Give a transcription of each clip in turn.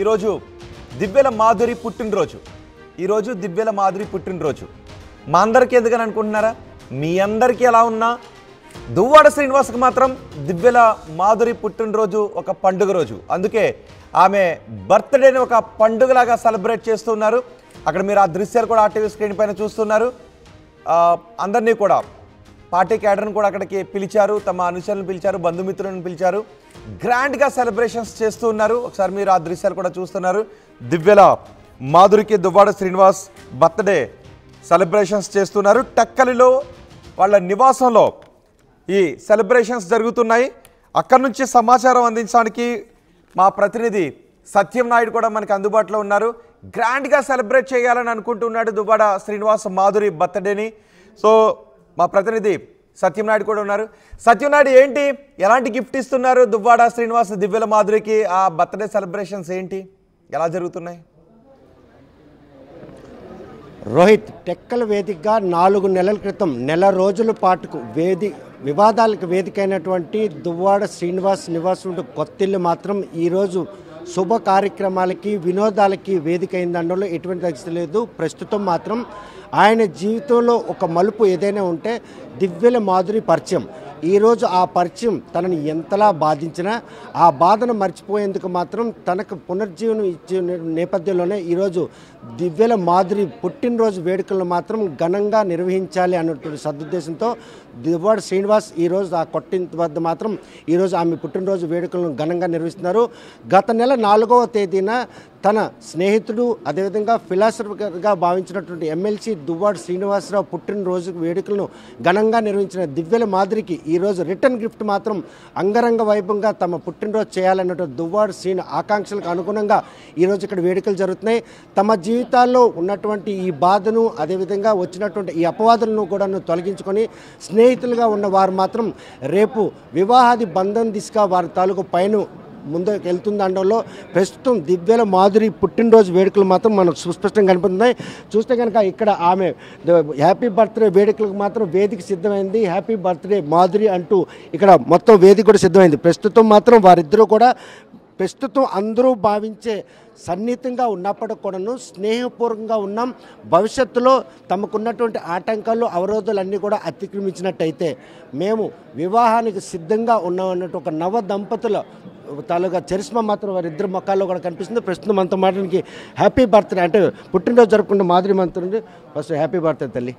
ఈరోజు దివ్యల మాధురి పుట్టినరోజు. ఈరోజు దివ్యల మాధురి పుట్టినరోజు. మా అందరికీ ఎందుకని అనుకుంటున్నారా? మీ అందరికీ ఎలా ఉన్నా దువ్వాడ శ్రీనివాస్కి మాత్రం దివ్యల మాధురి పుట్టినరోజు ఒక పండుగ రోజు. అందుకే ఆమె బర్త్డేని ఒక పండుగలాగా సెలబ్రేట్ చేస్తున్నారు. అక్కడ మీరు ఆ దృశ్యాలు కూడా ఆర్టీవీ స్క్రీన్ పైన చూస్తున్నారు. అందరినీ కూడా పార్టీ క్యాడర్ని కూడా అక్కడికి పిలిచారు, తమ అనుచరులను పిలిచారు, బంధుమిత్రులను పిలిచారు. గ్రాండ్గా సెలబ్రేషన్స్ చేస్తూ ఉన్నారు. ఒకసారి మీరు ఆ దృశ్యాలు కూడా చూస్తున్నారు. దివ్యల మాధురికి దువ్వాడ శ్రీనివాస్ బర్త్డే సెలబ్రేషన్స్ చేస్తున్నారు. టక్కలిలో వాళ్ళ నివాసంలో ఈ సెలబ్రేషన్స్ జరుగుతున్నాయి. అక్కడి నుంచి సమాచారం అందించడానికి మా ప్రతినిధి సత్యం నాయుడు కూడా మనకి అందుబాటులో ఉన్నారు. గ్రాండ్గా సెలబ్రేట్ చేయాలని అనుకుంటున్నాడు దువ్వాడ శ్రీనివాస్ మాధురి బర్త్డేని. సో మా ప్రతినిధి సత్యం నాయుడు కూడా ఉన్నారు. సత్యం నాయుడు, ఏంటి, ఎలాంటి గిఫ్ట్ ఇస్తున్నారు దువ్వాడ శ్రీనివాస్ దివ్యల మాధురికి? ఆ బర్త్డే సెలబ్రేషన్స్ ఏంటి, ఎలా జరుగుతున్నాయి? రోహిత్, టెక్కల వేదికగా 4 నెలల క్రితం నెల రోజుల పాటుకు వివాదాలకు వేదికైనటువంటి దువ్వాడ శ్రీనివాస్ నివాసం కొత్తిల్లు మాత్రం ఈరోజు శుభ కార్యక్రమాలకి వినోదాలకి వేదిక అయిందనడంలో ఎటువంటి తగ్గితే లేదు. ప్రస్తుతం మాత్రం ఆయన జీవితంలో ఒక మలుపు ఏదైనా ఉంటే దివ్యల మాధురి పరిచయం. ఈరోజు ఆ పరిచయం తనని ఎంతలా బాధించినా ఆ బాధను మర్చిపోయేందుకు మాత్రం తనకు పునర్జీవనం ఇచ్చే నేపథ్యంలోనే ఈరోజు దివ్యల మాధురి పుట్టినరోజు వేడుకలను మాత్రం ఘనంగా నిర్వహించాలి అన్నటువంటి సదుద్దేశంతో దువ్వాడ శ్రీనివాస్ ఈరోజు ఆ కొట్టింత వద్ద మాత్రం ఈరోజు ఆమె పుట్టినరోజు వేడుకలను ఘనంగా నిర్వహిస్తున్నారు. గత నెల 4వ తేదీన తన స్నేహితుడు, అదేవిధంగా ఫిలాసఫర్గా భావించినటువంటి ఎమ్మెల్సీ దువ్వాడ శ్రీనివాసరావు పుట్టినరోజు వేడుకలను ఘనంగా నిర్వహించిన దివ్యల మాధురికి ఈరోజు రిటర్న్ గిఫ్ట్ మాత్రం అంగరంగ వైభవంగా తమ పుట్టినరోజు చేయాలన్నటువంటి దువ్వాడ శ్రీని ఆకాంక్షలకు అనుగుణంగా ఈరోజు ఇక్కడ వేడుకలు జరుగుతున్నాయి. తమ జీవితాల్లో ఉన్నటువంటి ఈ బాధను, అదేవిధంగా వచ్చినటువంటి ఈ అపవాదులను కూడా తొలగించుకొని స్నేహితులుగా ఉన్న వారు మాత్రం రేపు వివాహాది బంధం దిశగా వారి తాలూకు పైన ముందుకు వెళ్తుందనడంలో ప్రస్తుతం దివ్యల మాధురి పుట్టినరోజు వేడుకలు మాత్రం మనకు సుస్పష్టంగా కనిపిస్తున్నాయి. చూస్తే కనుక ఇక్కడ ఆమె హ్యాపీ బర్త్డే వేడుకలకు మాత్రం వేదిక సిద్ధమైంది. హ్యాపీ బర్త్డే మాధురి అంటూ ఇక్కడ మొత్తం వేదిక కూడా సిద్ధమైంది. ప్రస్తుతం మాత్రం వారిద్దరూ కూడా ప్రస్తుతం అందరూ భావించే సన్నిహితంగా ఉన్నప్పటికి కూడాను స్నేహపూర్వకంగా ఉన్నాం. భవిష్యత్తులో తమకున్నటువంటి ఆటంకాలు, అవరోధాలన్నీ కూడా అతిక్రమించినట్టయితే మేము వివాహానికి సిద్ధంగా ఉన్నామన్నట్టు ఒక నవ దంపతుల తాలూగా చరిష్మా మాత్రం వారిద్దరు మొక్కల్లో కూడా కనిపిస్తుంది. ప్రస్తుతం మనతో మాట్లాడానికి హ్యాపీ బర్త్డే అంటే పుట్టినరోజు జరుపుకుంటే మాధురి మంత్రుండి ఫస్ట్ హ్యాపీ బర్త్డే తల్లి.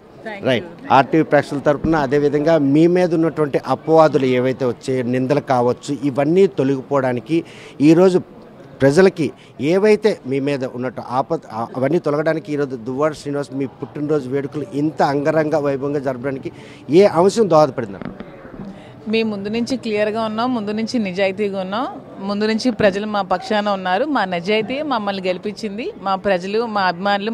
రైట్, ఆర్టీవీ ప్రేక్షకుల తరఫున అదేవిధంగా మీ మీద ఉన్నటువంటి అపవాదులు ఏవైతే వచ్చే నిందలు కావచ్చు ఇవన్నీ తొలగిపోవడానికి ఈరోజు ప్రజలకి ఏవైతే మీ మీద ఉన్నట్టు అవన్నీ తొలగడానికి ఈరోజు దువ్వాడ శ్రీనివాస్ మీ పుట్టినరోజు వేడుకలు ఇంత అంగరంగ వైభవంగా జరపడానికి ఏ అంశం దోహదపడింది? మేము ముందు నుంచి క్లియర్గా ఉన్నాం, ముందు నుంచి నిజాయితీగా ఉన్నాం, ముందు నుంచి ప్రజలు మా పక్షాన ఉన్నారు. మా నిజాయితీ మమ్మల్ని గెలిపించింది. మా ప్రజలు, మా అభిమానులు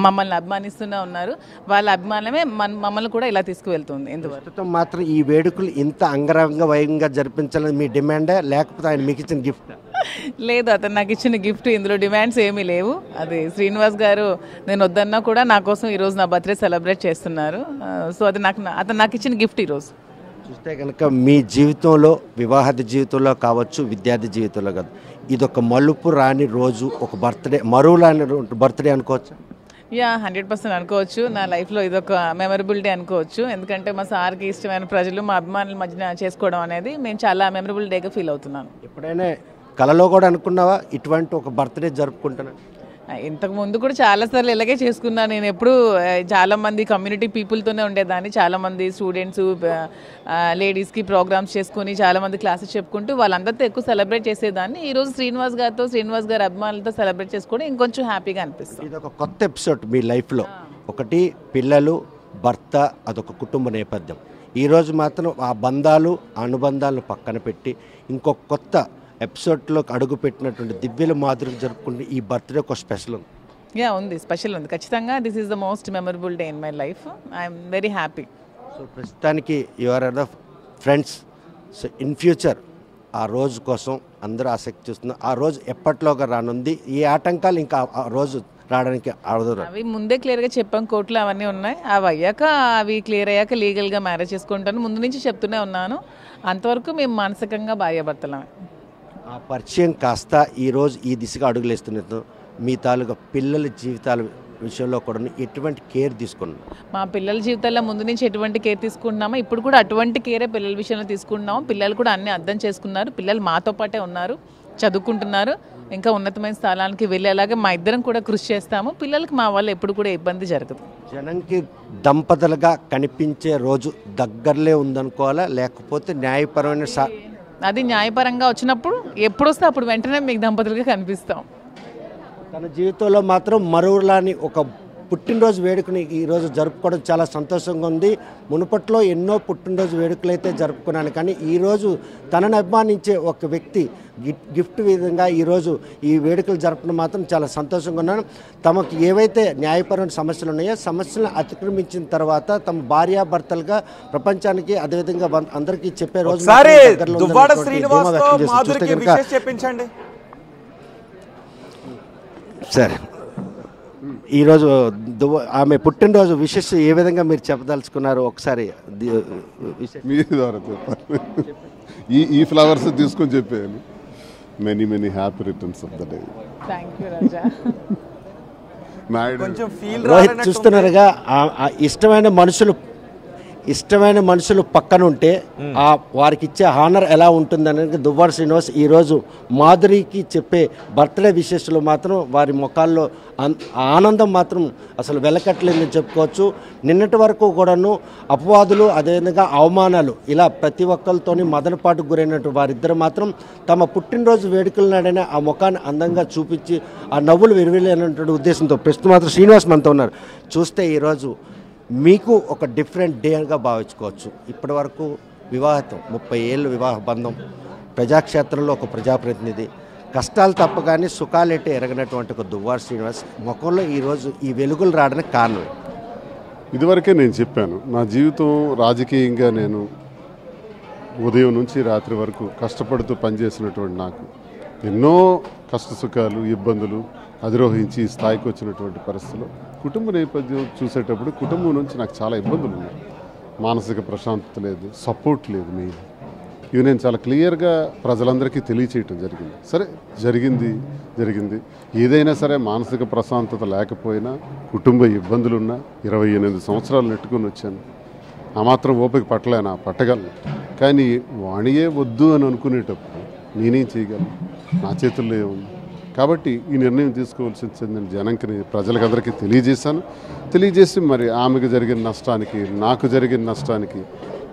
మమ్మల్ని అభిమానిస్తూనే ఉన్నారు. వాళ్ళ అభిమానమే మమ్మల్ని కూడా ఇలా తీసుకువెళ్తుంది. ఎందువల్ల మాత్రం ఈ వేడుకలు ఇంత అంగరంగ వైభవంగా జరిపించాలని మీ డిమాండే, లేకపోతే ఆయన మీకు ఇచ్చిన గిఫ్ట్? లేదు, అతను నాకు ఇచ్చిన గిఫ్ట్. ఇందులో డిమాండ్స్ ఏమీ లేవు. అది శ్రీనివాస్ గారు నేను వద్దన్నా కూడా నా కోసం ఈరోజు నా బర్త్డే సెలబ్రేట్ చేస్తున్నారు. సో అది అతను నాకు ఇచ్చిన గిఫ్ట్ ఈరోజు. చూస్తే కనుక మీ జీవితంలో, వివాహ జీవితంలో కావచ్చు, విద్యార్థి జీవితంలో కాదు, ఇదొక మలుపు రాని రోజు, ఒక బర్త్డే, మరువులాని బర్త్డే అనుకోవచ్చు. 100% అనుకోవచ్చు. నా లైఫ్లో ఇదొక మెమరబుల్ డే అనుకోవచ్చు. ఎందుకంటే మా సార్కి ఇష్టమైన ప్రజలు, మా అభిమానుల మధ్యన చేసుకోవడం అనేది మేము చాలా మెమరబుల్ డేగా ఫీల్ అవుతున్నాను. ఎప్పుడైనా కలలో కూడా అనుకున్నావా ఇటువంటి ఒక బర్త్డే జరుపుకుంటున్నా? ఇంతకు ముందు కూడా చాలాసార్లు ఇలాగే చేసుకున్నాను. నేను ఎప్పుడు చాలామంది కమ్యూనిటీ పీపుల్తోనే ఉండేదాన్ని. చాలామంది స్టూడెంట్స్, లేడీస్కి ప్రోగ్రామ్స్ చేసుకుని చాలామంది క్లాసెస్ చెప్పుకుంటూ వాళ్ళందరితో ఎక్కువ సెలబ్రేట్ చేసేదాన్ని. ఈరోజు శ్రీనివాస్ గారి అభిమానులతో సెలబ్రేట్ చేసుకోవడం ఇంకొంచెం హ్యాపీగా అనిపిస్తుంది. ఇది ఒక కొత్త ఎపిసోడ్ మీ లైఫ్లో. ఒకటి పిల్లలు, భర్త, అదొక కుటుంబ నేపథ్యం. ఈరోజు మాత్రం ఆ బంధాలు, అనుబంధాలను పక్కన పెట్టి ఇంకొక కొత్త ఎపిసోడ్లోకి అడుగు పెట్టినటువంటి దివ్యల మాధురికి జరుపుకుంటే ఈ బర్త్డే ఒక స్పెషల్ ఉంది. ఉంది, స్పెషల్ ఉంది ఖచ్చితంగా. This is the most memorable day in my life. I'm very happy. So ప్రస్తుతానికి you are the friends. So in future ఆ రోజు కోసం అందరూ ఆసక్తి చూస్తున్నారు. ఆ రోజు ఎప్పట్లోగా రానుంది, ఏ ఆటంకాలు ఇంకా ఆ రోజు రావడానికి అవి ముందే క్లియర్గా చెప్పాం. కోర్టులో అవన్నీ ఉన్నాయి. అవి క్లియర్ అయ్యాక లీగల్గా మ్యారేజ్ చేసుకుంటాను ముందు నుంచి చెప్తూనే ఉన్నాను. అంతవరకు మేము మానసికంగా భార్యాభర్తలమే. ఆ పరిచయం కాస్త ఈరోజు ఈ దిశగా అడుగులేస్తున్నట్టు మీ తాలూకా పిల్లల జీవితాల విషయంలో కూడా ఎటువంటి కేర్ తీసుకున్నాం? మా పిల్లల జీవితాల్లో ముందు నుంచి ఎటువంటి కేర్ తీసుకుంటున్నామో ఇప్పుడు కూడా అటువంటి కేరే పిల్లల విషయంలో తీసుకుంటున్నాము. పిల్లలు కూడా అన్నీ అర్థం చేసుకున్నారు. పిల్లలు మాతో పాటే ఉన్నారు, చదువుకుంటున్నారు. ఇంకా ఉన్నతమైన స్థానానికి వెళ్ళేలాగా మా ఇద్దరం కూడా కృషి చేస్తాము. పిల్లలకి మా వల్ల ఎప్పుడు కూడా ఇబ్బంది జరగదు. జనంకి దంపతులుగా కనిపించే రోజు దగ్గరలే ఉందనుకోవాలా, లేకపోతే న్యాయపరమైన అది న్యాయపరంగా వచ్చినప్పుడు ఎప్పుడు వస్తే అప్పుడు వెంటనే మీకు దంపతులుగా కనిపిస్తాం. తన జీవితంలో మాత్రం మరువులాని ఒక పుట్టినరోజు వేడుకని ఈరోజు జరుపుకోవడం చాలా సంతోషంగా ఉంది. మునుపట్లో ఎన్నో పుట్టినరోజు వేడుకలు అయితే జరుపుకున్నాను, కానీ ఈరోజు తనను అభిమానించే ఒక వ్యక్తి గిఫ్ట్ విధంగా ఈరోజు ఈ వేడుకలు జరపడం మాత్రం చాలా సంతోషంగా ఉన్నాను. తమకు ఏవైతే న్యాయపరమైన సమస్యలు ఉన్నాయో సమస్యలను అతిక్రమించిన తర్వాత తమ భార్యాభర్తలుగా ప్రపంచానికి అదేవిధంగా అందరికీ చెప్పే రోజు సార్. ఈరోజు ఆమె పుట్టినరోజు విషెస్ ఏ విధంగా మీరు చెప్పదలుచుకున్నారు ఒకసారి మీ ద్వారా చెప్పాలి. ఈ ఫ్లవర్స్ తీసుకొని చెప్పేయాలి. Many many happy returns of the day. Rohit చూస్తున్నారుగా, ఇష్టమైన మనుషులు పక్కన ఉంటే వారికి ఇచ్చే హానర్ ఎలా ఉంటుందనేది దువ్వాడ శ్రీనివాస్ ఈరోజు మాధురికి చెప్పే బర్త్డే విశేషాలు మాత్రం వారి ముఖాల్లో ఆనందం మాత్రం అసలు వెలకట్లేదని చెప్పుకోవచ్చు. నిన్నటి వరకు కూడాను అపవాదులు అదేవిధంగా అవమానాలు ఇలా ప్రతి ఒక్కరితోని మదనపాటుకు గురైనట్టు వారిద్దరు మాత్రం తమ పుట్టినరోజు వేడుకల నాడైనా ఆ ముఖాన్ని అందంగా చూపించి ఆ నవ్వులు విరివిలేనటువంటి ఉద్దేశంతో ప్రస్తుతం మాత్రం శ్రీనివాస్ మనతో ఉన్నారు. చూస్తే ఈరోజు మీకు ఒక డిఫరెంట్ డేగా భావించుకోవచ్చు. ఇప్పటి వరకు వివాహం 30 ఏళ్ళు వివాహ బంధం, ప్రజాక్షేత్రంలో ఒక ప్రజాప్రతినిధి, కష్టాలు తప్ప కానీ సుఖాలేటే ఎరగనటువంటి ఒక దువ్వాడ శ్రీనివాస్ ముఖంలో ఈరోజు ఈ వెలుగులు రావడానికి కారణం. ఇదివరకే నేను చెప్పాను, నా జీవితం రాజకీయంగా నేను ఉదయం నుంచి రాత్రి వరకు కష్టపడుతూ పనిచేసినటువంటి నాకు ఎన్నో కష్ట సుఖాలు ఇబ్బందులు అధిరోహించి ఈ స్థాయికి వచ్చినటువంటి పరిస్థితుల్లో కుటుంబ నేపథ్యం చూసేటప్పుడు కుటుంబం నుంచి నాకు చాలా ఇబ్బందులు ఉన్నాయి. మానసిక ప్రశాంతత లేదు, సపోర్ట్ లేదు. మెయిన్ ఇవి నేను చాలా క్లియర్గా ప్రజలందరికీ తెలియచేయటం జరిగింది. సరే జరిగింది ఏదైనా సరే మానసిక ప్రశాంతత లేకపోయినా కుటుంబ ఇబ్బందులున్నా 28 సంవత్సరాలు నెట్టుకుని వచ్చాను. ఆ మాత్రం ఓపిక పట్టగలను. కానీ వాణియే వద్దు అని అనుకునేటప్పుడు నేనేం చేయగలను? నా చేతుల్లో ఏముంది? కాబట్టి ఈ నిర్ణయం తీసుకోవాల్సి నేను జనంకి ప్రజలకందరికీ తెలియజేసి మరి ఆమెకు జరిగిన నష్టానికి నాకు జరిగిన నష్టానికి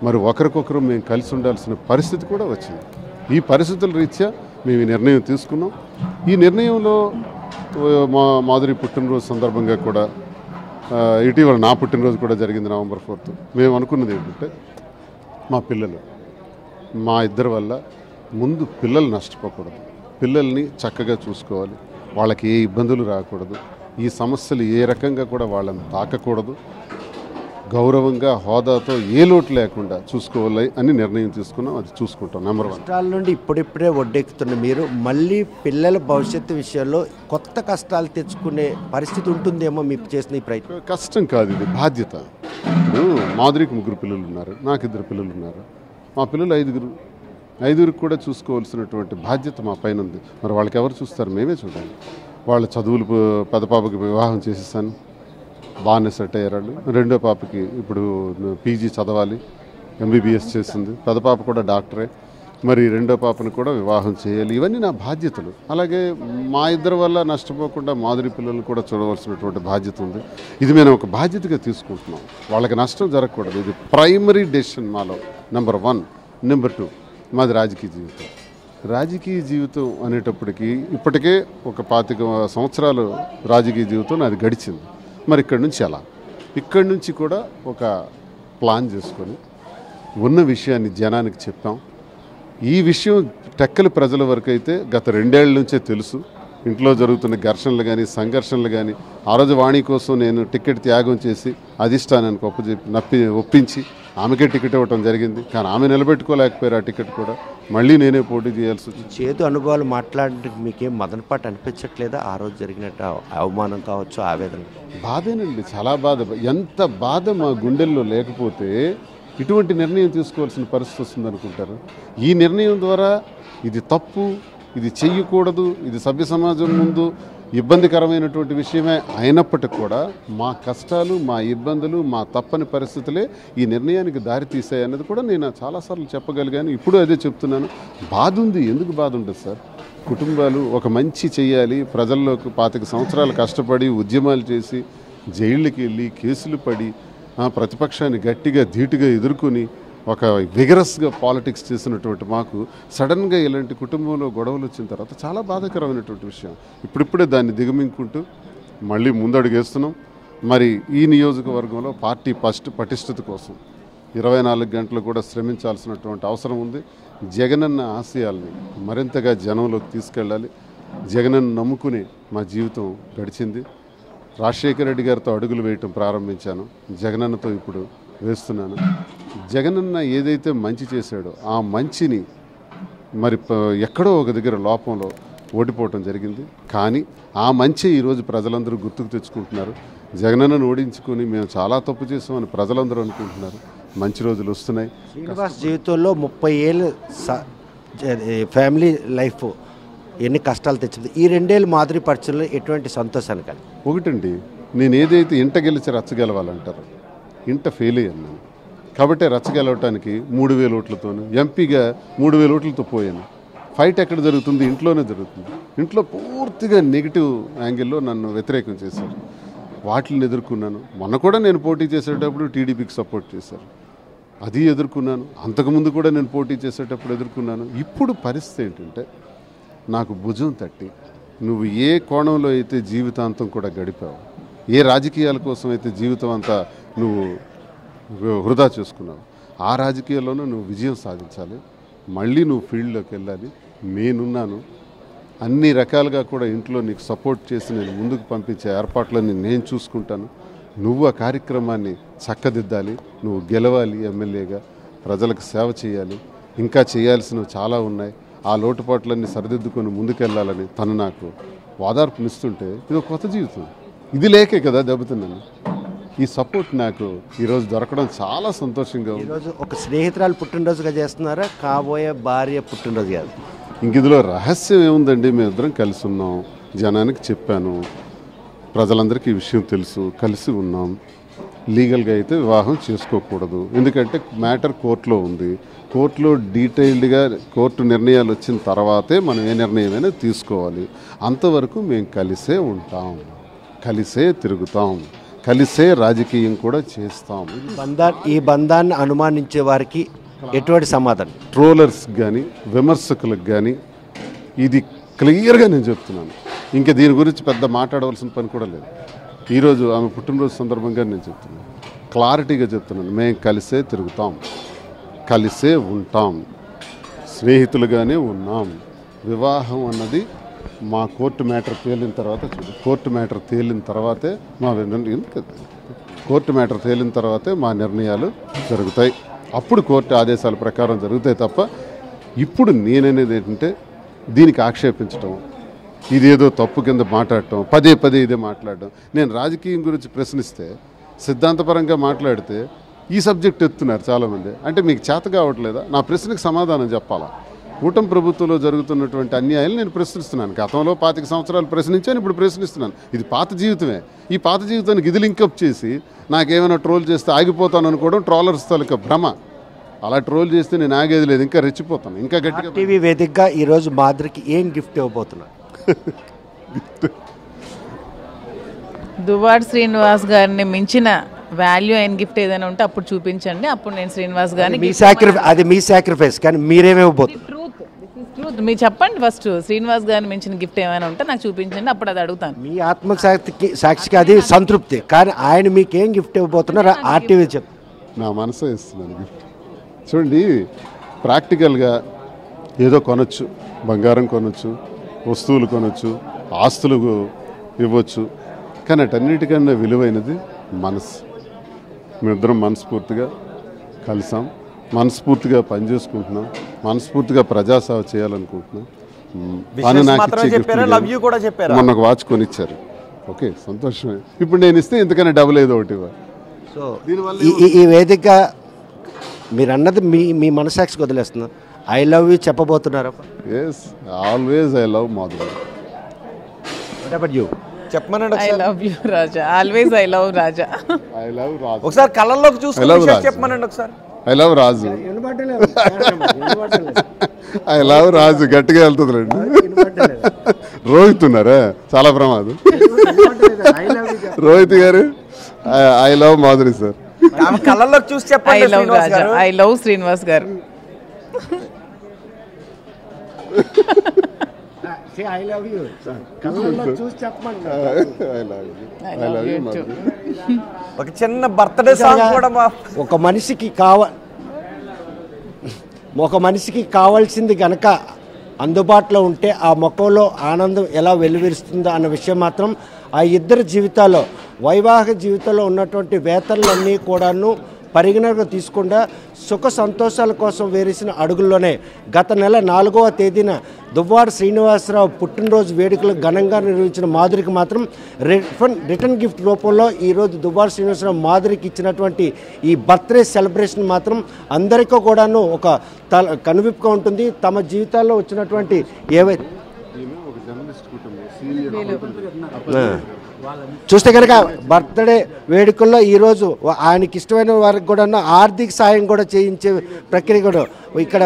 మరి ఒకరికొకరు మేము కలిసి ఉండాల్సిన పరిస్థితి కూడా వచ్చింది. ఈ పరిస్థితుల రీత్యా మేము ఈ నిర్ణయం తీసుకున్నాం. ఈ నిర్ణయంలో మాధురి పుట్టినరోజు సందర్భంగా కూడా ఇటీవల నా పుట్టినరోజు కూడా జరిగింది November 4th. మేము అనుకున్నది ఏంటంటే మా ఇద్దరి వల్ల ముందు పిల్లలు నష్టపోకూడదు, పిల్లల్ని చక్కగా చూసుకోవాలి, వాళ్ళకి ఏ ఇబ్బందులు రాకూడదు, ఈ సమస్యలు ఏ రకంగా కూడా వాళ్ళని తాకకూడదు, గౌరవంగా హోదాతో ఏ లోటు లేకుండా చూసుకోవాలి అని నిర్ణయం తీసుకున్నాం. అది చూసుకుంటాం. నెంబర్ 1. కష్టాల నుండి ఇప్పుడిప్పుడే ఒడ్డెక్కుతున్న మీరు మళ్ళీ పిల్లల భవిష్యత్తు విషయంలో కొత్త కష్టాలు తెచ్చుకునే పరిస్థితి ఉంటుందేమో మీకు చేసిన ఈ ప్రయత్నం. కష్టం కాదు, ఇది బాధ్యత. ఇప్పుడు మాధురికి 3 పిల్లలు ఉన్నారు, నాకు 2 పిల్లలు ఉన్నారు. మా పిల్లలు 5గురికి కూడా చూసుకోవాల్సినటువంటి బాధ్యత మా పైన ఉంది. మరి వాళ్ళకి ఎవరు చూస్తారు? మేమే చూడాలి. వాళ్ళ చదువులు పెద్ద పాపకి వివాహం చేసేసాను, బాగానే సెట్ అయ్యారు వాళ్ళు. రెండో పాపకి ఇప్పుడు పీజీ చదవాలి, MBBS చేసింది. పెద్ద పాప కూడా డాక్టరే. మరి రెండో పాపను కూడా వివాహం చేయాలి. ఇవన్నీ నా బాధ్యతలు. అలాగే మా ఇద్దరి వల్ల నష్టపోకుండా మాధురి పిల్లలు కూడా చూడవలసినటువంటి బాధ్యత ఉంది. ఇది మేము ఒక బాధ్యతగా తీసుకుంటున్నాం. వాళ్ళకి నష్టం జరగకూడదు. ఇది ప్రైమరీ డెసిషన్ మాలో. నెంబర్ 1. నెంబర్ 2, మాది రాజకీయ జీవితం అనేటప్పటికీ ఇప్పటికే ఒక 25 సంవత్సరాలు రాజకీయ జీవితం అది గడిచింది. మరి ఇక్కడి నుంచి కూడా ఒక ప్లాన్ చేసుకొని ఉన్న విషయాన్ని జనానికి చెప్పాం. ఈ విషయం టెక్కలి ప్రజల వరకు అయితే గత 2 ఏళ్ల నుంచే తెలుసు. ఇంట్లో జరుగుతున్న ఘర్షణలు కానీ సంఘర్షణలు కానీ ఆ రోజు వాణి కోసం నేను టికెట్ త్యాగం చేసి అధిష్టానానికి ఒప్పించి ఆమెకే టికెట్ ఇవ్వటం జరిగింది. కానీ ఆమె నిలబెట్టుకోలేకపోయారు ఆ టికెట్ కూడా. మళ్ళీ నేనే పోటీ చేయాల్సి వచ్చింది. చేదు అనుభవాలు మాట్లాడడానికి మీకేం మదనపాటు అనిపించట్లేదా? ఆ రోజు జరిగినట్టు అవమానం కావచ్చు, ఆవేదన? బాధేనండి, చాలా బాధ. ఎంత బాధ మా గుండెల్లో లేకపోతే ఇటువంటి నిర్ణయం తీసుకోవాల్సిన పరిస్థితి వస్తుంది అనుకుంటారు. ఈ నిర్ణయం ద్వారా ఇది తప్పు, ఇది చెయ్యకూడదు, ఇది సభ్య సమాజం ముందు ఇబ్బందికరమైనటువంటి విషయమే అయినప్పటికీ కూడా మా కష్టాలు, మా ఇబ్బందులు, మా తప్పని పరిస్థితులే ఈ నిర్ణయానికి దారి తీసాయన్నది కూడా నేను చాలాసార్లు చెప్పగలిగాను. ఇప్పుడు అదే చెప్తున్నాను. బాధ ఉంది. ఎందుకు బాధ ఉండదు సార్? కుటుంబాలు ఒక మంచి చెయ్యాలి, ప్రజల్లోకి 25 సంవత్సరాలు కష్టపడి ఉద్యమాలు చేసి జైళ్ళకి వెళ్ళి కేసులు పడి ప్రతిపక్షాన్ని గట్టిగా ధీటుగా ఎదుర్కొని ఒక విగరస్గా పాలిటిక్స్ చేసినటువంటి మాకు సడన్గా ఇలాంటి కుటుంబంలో గొడవలు వచ్చిన తర్వాత చాలా బాధాకరమైనటువంటి విషయం. ఇప్పుడిప్పుడే దాన్ని దిగమింగుకుంటూ మళ్ళీ ముందడుగేస్తున్నాం. మరి ఈ నియోజకవర్గంలో పార్టీ పటిష్టత కోసం 24 గంటలు కూడా శ్రమించాల్సినటువంటి అవసరం ఉంది. జగనన్న ఆశయాల్ని మరింతగా జనంలోకి తీసుకెళ్ళాలి. జగనన్న నమ్ముకునే మా జీవితం గడిచింది. రాజశేఖర రెడ్డి గారితో అడుగులు వేయటం ప్రారంభించాను, జగనన్నతో ఇప్పుడు వేస్తున్నాను. జగనన్న ఏదైతే మంచి చేశాడో ఆ మంచిని మరి ఎక్కడో ఒక దగ్గర లోపంలో ఓడిపోవటం జరిగింది. కానీ ఆ మంచి ఈరోజు ప్రజలందరూ గుర్తుకు తెచ్చుకుంటున్నారు. జగనన్నను ఓడించుకొని మేము చాలా తప్పు చేసామని ప్రజలందరూ అనుకుంటున్నారు. మంచి రోజులు వస్తున్నాయి. శ్రీనివాస్ జీవితంలో 30 ఏళ్ళు ఫ్యామిలీ లైఫ్ ఎన్ని కష్టాలు తెచ్చింది. ఈ 2 ఏళ్ళు మాదిరి పరిచయంలో ఎటువంటి సంతోషాన్ని కలిగి? ఒకటండి, నేను ఏదైతే ఇంట గెలిచి రచ్చగెలవాలంటారు, ఇంట ఫెయిల్ అయ్యాను నేను. కాబట్టి రచ్చగెలవటానికి 3000 ఓట్లతోను ఎంపీగా 3000 ఓట్లతో పోయాను. ఫైట్ ఎక్కడ జరుగుతుంది? ఇంట్లోనే జరుగుతుంది. ఇంట్లో పూర్తిగా నెగిటివ్ యాంగిల్లో నన్ను వ్యతిరేకం చేశారు. వాటిని ఎదుర్కొన్నాను. మొన్న కూడా నేను పోటీ చేసేటప్పుడు టీడీపీకి సపోర్ట్ చేశారు, అది ఎదుర్కొన్నాను. అంతకుముందు కూడా నేను పోటీ చేసేటప్పుడు ఎదుర్కొన్నాను. ఇప్పుడు పరిస్థితి ఏంటంటే నాకు భుజం తట్టి నువ్వు ఏ కోణంలో అయితే జీవితాంతం కూడా గడిపావు, ఏ రాజకీయాల కోసం అయితే జీవితం అంతా నువ్వు వృధా చేసుకున్నావు, ఆ రాజకీయాల్లోనూ నువ్వు విజయం సాధించాలి. మళ్ళీ నువ్వు ఫీల్డ్లోకి వెళ్ళాలి. నేనున్నాను. అన్ని రకాలుగా కూడా ఇంట్లో నీకు సపోర్ట్ చేసి నేను ముందుకు పంపించే ఏర్పాట్లన్నీ నేను చూసుకుంటాను. నువ్వు ఆ కార్యక్రమాన్ని చక్కదిద్దాలి. నువ్వు గెలవాలి, ఎమ్మెల్యేగా ప్రజలకు సేవ చేయాలి. ఇంకా చేయాల్సినవి చాలా ఉన్నాయి. ఆ లోటుపాట్లన్నీ సరిదిద్దుకొని ముందుకెళ్ళాలని తను నాకు వాదార్పునిస్తుంటే ఇది ఒక కొత్త జీవితం. ఇది లేకే కదా దెబ్బతున్నాను. ఈ సపోర్ట్ నాకు ఈరోజు దొరకడం చాలా సంతోషంగా ఉంది. ఈరోజు ఒక స్నేహితురాలు పుట్టినరోజుగా చేస్తున్నారా, కాబోయే భార్య పుట్టినరోజు కాదు? ఇంక ఇందులో రహస్యం ఏముందండి? మేమిద్దరం కలిసి ఉన్నాం, జనానికి చెప్పాను, ప్రజలందరికీ ఈ విషయం తెలుసు, కలిసి ఉన్నాం. లీగల్గా అయితే వివాహం చేసుకోకూడదు, ఎందుకంటే మ్యాటర్ కోర్టులో ఉంది. కోర్టులో డీటెయిల్డ్గా కోర్టు నిర్ణయాలు వచ్చిన తర్వాతే మనం ఏ నిర్ణయమైనా తీసుకోవాలి. అంతవరకు మేము కలిసే ఉంటాం, కలిసే తిరుగుతాం, కలిసే రాజకీయం కూడా చేస్తాం. ఈ బంధాన్ని అనుమానించే వారికి ఎటువంటి సమాధానం? ట్రోలర్స్ కానీ విమర్శకులకు కానీ ఇది క్లియర్గా నేను చెప్తున్నాను. ఇంకా దీని గురించి పెద్ద మాట్లాడవలసిన పని కూడా లేదు. ఈరోజు ఆమె పుట్టినరోజు సందర్భంగా నేను చెప్తున్నాను, క్లారిటీగా చెప్తున్నాను. మేము కలిసే తిరుగుతాం, కలిసే ఉంటాం, స్నేహితులుగానే ఉన్నాం. వివాహం అన్నది మా కోర్టు మ్యాటర్ తేలిన తర్వాత కోర్టు మ్యాటర్ తేలిన తర్వాతే కోర్టు మ్యాటర్ తేలిన తర్వాతే మా నిర్ణయాలు జరుగుతాయి. అప్పుడు కోర్టు ఆదేశాల ప్రకారం జరుగుతాయి తప్ప ఇప్పుడు నేననేది ఏంటంటే దీనికి ఆక్షేపించడం, ఇదేదో తప్పు కింద మాట్లాడటం, పదే పదే ఇదే మాట్లాడటం. నేను రాజకీయం గురించి ప్రశ్నిస్తే, సిద్ధాంతపరంగా మాట్లాడితే ఈ సబ్జెక్ట్ ఎత్తున్నారు చాలామంది. అంటే మీకు చేత కావట్లేదా? నా ప్రశ్నకు సమాధానం చెప్పాలా? కూటమి ప్రభుత్వంలో జరుగుతున్నటువంటి అన్యాయాలు నేను ప్రశ్నిస్తున్నాను. గతంలో 25 సంవత్సరాలు ప్రశ్నించాను, ఇప్పుడు ప్రశ్నిస్తున్నాను. ఇది పాత జీవితమే. ఈ పాత జీవితానికి ఇది లింకప్ చేసి నాకేమైనా ట్రోల్ చేస్తే ఆగిపోతాను అనుకోవడం ట్రోలర్స్ తాలూకా భ్రమ. అలా ట్రోల్ చేస్తే నేను ఆగేది లేదు, ఇంకా రెచ్చిపోతాను, ఇంకా గట్టిగా. టీవీ వేదికగా ఈరోజు మాదిరికి ఏం గిఫ్ట్ ఇవ్వబోతున్నా? దువ్వాడ శ్రీనివాస్ గారిని మించిన వాల్యూ అయిన గిఫ్ట్ ఏదైనా ఉంటే అప్పుడు చూపించండి. అప్పుడు నేను శ్రీనివాస్ గారిని అది మీ సాక్రిఫైస్, కానీ మీరేమివ్వబోతున్నారు? ట్రూత్ మీరు చెప్పండి. ఫస్ట్ శ్రీనివాస్ గారిని మించిన గిఫ్ట్ ఏమైనా ఉంటే నాకు చూపించండి, అప్పుడు అది అడుగుతాను. మీ సాక్షికి అది సంతృప్తి, కానీ ఆయన మీకేం గిఫ్ట్ ఇవ్వబోతున్నారు ఆర్టీవీ చెప్. నా మనసే ఇస్తున్నాను గిఫ్ట్. చూడండి, ప్రాక్టికల్గా ఏదో కొనొచ్చు, బంగారం కొనొచ్చు, వస్తువులు కొనొచ్చు, ఆస్తులు ఇవ్వచ్చు, కానీ అటన్నిటికన్నా విలువైనది మనసు. మేమిద్దరం మనస్ఫూర్తిగా కలిసాం, మనస్ఫూర్తిగా పనిచేసుకుంటున్నాం, మనస్ఫూర్తిగా ప్రజాసేవ చేయాలనుకుంటున్నాం. పని నాకు మొన్న ఒక వాచ్ కొనిచ్చారు. ఓకే, సంతోషమే. ఇప్పుడు నేను ఇస్తే ఇంతకన్నా డబుల్ ఏదో ఒకటి. సో ఈ వేదిక మీరు అన్నది మీ మనసాక్షికి వదిలేస్తున్నా. ఐ లవ్ యూ చెప్పబోతున్నారా? Yes, always I love Madhuri. What about you? చెప్పమనండి I love you Raja, always I love Raja. I love Raju. ఒకసారి కళ్ళల్లోకి I love చూసుకుని రాజు. చెప్పమనండి ఒకసారి. I love Raju. I love Raju గట్టిగా వెళ్తుందిలేండి. రోహిత్ ఉన్నారా, చాలా ప్రమాదం. రోహిత్ గారు ఐ లవ్ మాధురి సార్. ఆమె కళ్ళల్లోకి చూసి ఐ చెప్పండి లవ్ శ్రీనివాస్ రాజా, గారు. ఐ లవ్ శ్రీనివాస్ గారు. ఐ లవ్ యూ కళ్ళల్లో చూసి చెప్పండి. I love you. I I love love you you too. Madhuri. ఒక చిన్న బర్త్డే సాంగ్ కూడా ఒక మనిషికి కావాల్సింది గనక అందుబాటులో ఉంటే ఆ ముఖంలో ఆనందం ఎలా వెలువరిస్తుందో అన్న విషయం మాత్రం ఆ ఇద్దరి జీవితాల్లో, వైవాహిక జీవితంలో ఉన్నటువంటి వేతనలన్నీ కూడాను పరిగణనకు తీసుకుండా సుఖ సంతోషాల కోసం వేరేసిన అడుగుల్లోనే గత నెల 4వ తేదీన దువ్వాడ శ్రీనివాసరావు పుట్టినరోజు వేడుకలు ఘనంగా నిర్వహించిన మాధురికి మాత్రం రిటర్న్ గిఫ్ట్ రూపంలో ఈరోజు దువ్వాడ శ్రీనివాసరావు మాధురికి ఇచ్చినటువంటి ఈ బర్త్డే సెలబ్రేషన్ మాత్రం అందరికీ కూడాను ఒక కనువిప్పుగా ఉంటుంది. తమ జీవితాల్లో వచ్చినటువంటి ఏవైతే చూస్తే కనుక బర్త్డే వేడుకల్లో ఈరోజు ఆయనకి ఇష్టమైన వారికి కూడా ఆర్థిక సాయం కూడా చేయించే ప్రక్రియ కూడా ఇక్కడ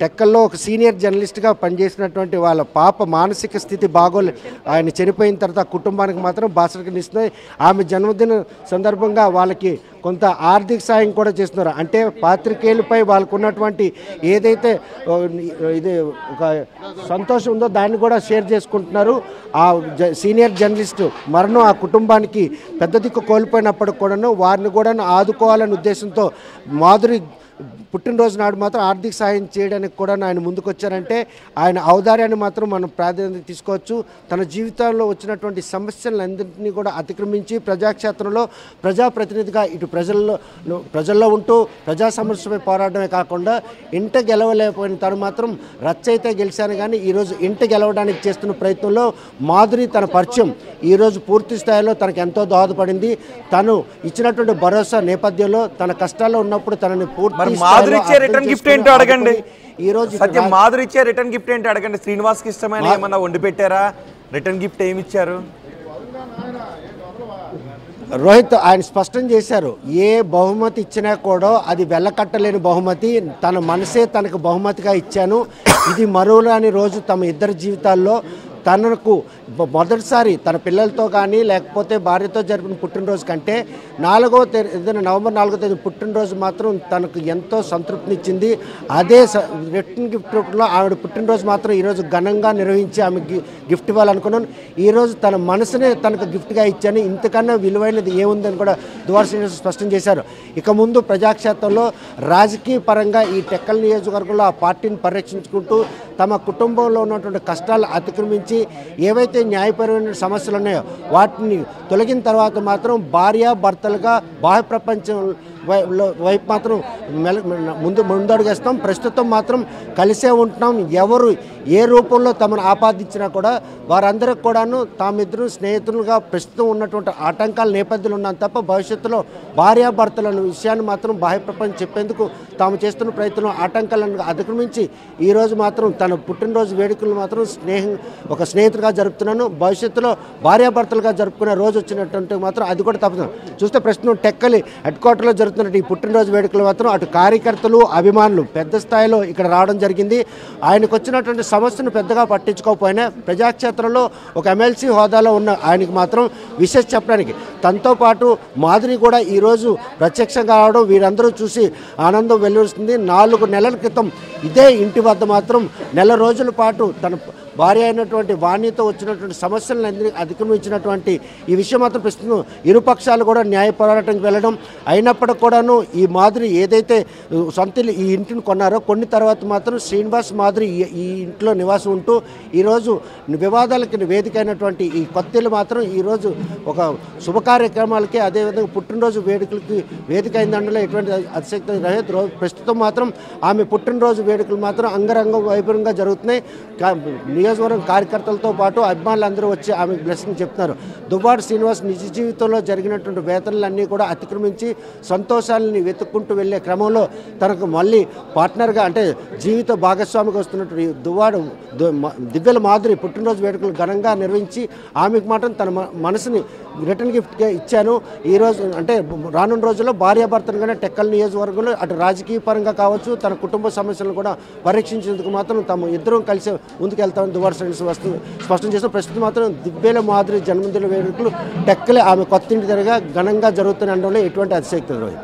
టెక్కల్లో ఒక సీనియర్ జర్నలిస్ట్గా పనిచేసినటువంటి వాళ్ళ పాప మానసిక స్థితి బాగోలే, ఆయన చనిపోయిన తర్వాత కుటుంబానికి మాత్రం బాసటనిస్తున్నాయి. ఆమె జన్మదిన సందర్భంగా వాళ్ళకి కొంత ఆర్థిక సాయం కూడా చేస్తున్నారు. అంటే పాత్రికేయులపై వాళ్ళకు ఉన్నటువంటి ఏదైతే ఇది ఒక సంతోషం ఉందో దాన్ని కూడా షేర్ చేసుకుంటున్నారు. ఆ సీనియర్ జర్నలిస్టు మరణం ఆ కుటుంబానికి పెద్ద దిక్కు కోల్పోయినప్పటికి కూడాను వారిని కూడా ఆదుకోవాలనే ఉద్దేశంతో మాధురి పుట్టినరోజు నాడు మాత్రం ఆర్థిక సాయం చేయడానికి కూడా ఆయన ముందుకు వచ్చారంటే ఆయన ఔదార్యాన్ని మాత్రం మనం ప్రాధాన్యత తీసుకోవచ్చు. తన జీవితంలో వచ్చినటువంటి సమస్యలన్నింటినీ కూడా అతిక్రమించి ప్రజాక్షేత్రంలో ప్రజాప్రతినిధిగా ఇటు ప్రజల్లో ఉంటూ ప్రజా సమస్యపై పోరాడమే కాకుండా ఇంట గెలవలేకపోయిన తను మాత్రం రచ్చయితే గెలిచాను కానీ ఈరోజు ఇంట గెలవడానికి చేస్తున్న ప్రయత్నంలో మాధురి తన పరిచయం ఈరోజు పూర్తి స్థాయిలో తనకు ఎంతో దోహదపడింది. తను ఇచ్చినటువంటి భరోసా నేపథ్యంలో తన కష్టాల్లో ఉన్నప్పుడు తనని పూర్తి మాధురి ఇచ్చే రిటర్న్ గిఫ్ట్ ఏంటో అడగండి. ఈ రోజు సత్యం మాధురి ఇచ్చే రిటర్న్ గిఫ్ట్ ఏంటో అడగండి. శ్రీనివాస్కి ఇష్టమైన ఏమన్నా వండి పెట్టారా? రిటర్న్ గిఫ్ట్ ఏమి ఇచ్చారు? రోహిత్ ఆయన స్పష్టం చేశారు, ఏ బహుమతి ఇచ్చినా కూడా అది వెళ్ళకట్టలేని బహుమతి, తన మనసే తనకు బహుమతిగా ఇచ్చాను. ఇది మరువరాని రోజు తమ ఇద్దరి జీవితాల్లో. తనకు మొదటిసారి తన పిల్లలతో కానీ లేకపోతే భార్యతో జరిపిన పుట్టినరోజు కంటే నవంబర్ 4వ తేదీ పుట్టినరోజు మాత్రం తనకు ఎంతో సంతృప్తినిచ్చింది. అదే రిటర్న్ గిఫ్ట్ రూపంలో ఆవిడ పుట్టినరోజు మాత్రం ఈరోజు ఘనంగా నిర్వహించి ఆమె గిఫ్ట్ ఇవ్వాలనుకున్నాను. ఈరోజు తన మనసునే తనకు గిఫ్ట్గా ఇచ్చాను, ఇంతకన్నా విలువైనది ఏముందని కూడా దువ్వాడ శ్రీనివాస్ స్పష్టం చేశారు. ఇక ముందు ప్రజాక్షేత్రంలో రాజకీయ పరంగా ఈ టెక్కల్ నియోజకవర్గంలో ఆ పార్టీని పరిరక్షించుకుంటూ తమ కుటుంబంలో ఉన్నటువంటి కష్టాలు అతిక్రమించి ఏవైతే న్యాయపరమైన సమస్యలు ఉన్నాయో వాటిని తొలగిన తర్వాత మాత్రం భార్యాభర్తలుగా బాహ్య ప్రపంచం వైపు మాత్రం ముందడుగేస్తాం. ప్రస్తుతం మాత్రం కలిసే ఉంటున్నాం. ఎవరు ఏ రూపంలో తమను ఆపాదించినా కూడా వారందరికి కూడాను తామిద్దరు స్నేహితులుగా ప్రస్తుతం ఉన్నటువంటి ఆటంకాల నేపథ్యంలో ఉన్నాం తప్ప భవిష్యత్తులో భార్యాభర్తల విషయాన్ని మాత్రం బాహ్య ప్రపంచం చెప్పేందుకు తాము చేస్తున్న ప్రయత్నం ఆటంకాలను అధిగమించి ఈరోజు మాత్రం తన పుట్టినరోజు వేడుకలు మాత్రం ఒక స్నేహితుడిగా జరుపుతున్నాను. భవిష్యత్తులో భార్యాభర్తలుగా జరుపుకునే రోజు వచ్చినటువంటి మాత్రం అది కూడా తప్పదు. చూస్తే ప్రస్తుతం టెక్కలి హెడ్ క్వార్టర్లో జరుగుతున్న ఈ పుట్టినరోజు వేడుకలు మాత్రం అటు కార్యకర్తలు అభిమానులు పెద్ద స్థాయిలో ఇక్కడ రావడం జరిగింది. ఆయనకు వచ్చినటువంటి సమస్యను పెద్దగా పట్టించుకోకపోయినా ప్రజాక్షేత్రంలో ఒక ఎమ్మెల్సీ హోదాలో ఉన్న ఆయనకు మాత్రం విశేష చెప్పడానికి తనతో పాటు మాధురి కూడా ఈరోజు ప్రత్యక్షంగా రావడం వీరందరూ చూసి ఆనందం వెల్లువరిస్తుంది. 4 నెలల క్రితం ఇదే ఇంటి వద్ద మాత్రం నెల రోజుల పాటు తన భార్య అయినటువంటి వాణితో వచ్చినటువంటి సమస్యలను అధిగమించినటువంటి ఈ విషయం మాత్రం ప్రస్తుతం ఇరుపక్షాలు కూడా న్యాయ పోరాటానికి వెళ్ళడం అయినప్పటికీ కూడాను ఈ మాధురి ఏదైతే సొంత ఈ ఇంటిని కొన్నారో కొన్ని తర్వాత మాత్రం శ్రీనివాస్ మాధురి ఈ ఇంట్లో నివాసం ఉంటూ ఈరోజు వివాదాలకి వేదిక అయినటువంటి ఈ కొత్తిల్లు మాత్రం ఈరోజు ఒక శుభ కార్యక్రమాలకి అదేవిధంగా పుట్టినరోజు వేడుకలకి వేదిక అయిందందులో ఎటువంటి అతిశక్తి ప్రస్తుతం మాత్రం ఆమె పుట్టినరోజు వేడుకలు మాత్రం అంగరంగ వైభవంగా జరుగుతున్నాయి. నియోజకవర్గం కార్యకర్తలతో పాటు అభిమానులందరూ వచ్చి ఆమెకు బ్లెస్సింగ్ చెప్తున్నారు. దువ్వాడ శ్రీనివాస్ నిజ జీవితంలో జరిగినటువంటి వేతనలన్నీ కూడా అతిక్రమించి సంతోషాలని వెతుక్కుంటూ వెళ్ళే క్రమంలో తనకు మళ్ళీ పార్ట్నర్గా అంటే జీవిత భాగస్వామిగా వస్తున్నటువంటి దివ్యల మాధురి పుట్టినరోజు వేడుకలు ఘనంగా నిర్వహించి ఆమెకు మాత్రం తన మనసుని రిటర్న్ గిఫ్ట్గా ఇచ్చాను. ఈరోజు అంటే రానున్న రోజుల్లో భార్యాభర్తలుగానే టెక్కల్ నియోజకవర్గంలో అటు రాజకీయ పరంగా కావచ్చు తన కుటుంబ సమస్యలను కూడా పరీక్షించేందుకు మాత్రం తమ ఇద్దరం కలిసి ముందుకెళ్తామని దువ్వాడ శ్రీనివాస్ స్పష్టం చేసిన ప్రస్తుతం మాత్రం దివ్యల మాధురి జన్మదిన వేడుకలు టెక్కలే ఆమె కొత్తింటి దగ్గర ఘనంగా జరుగుతున్న అనడంలో ఎటువంటి అతిశక్తి లేదు.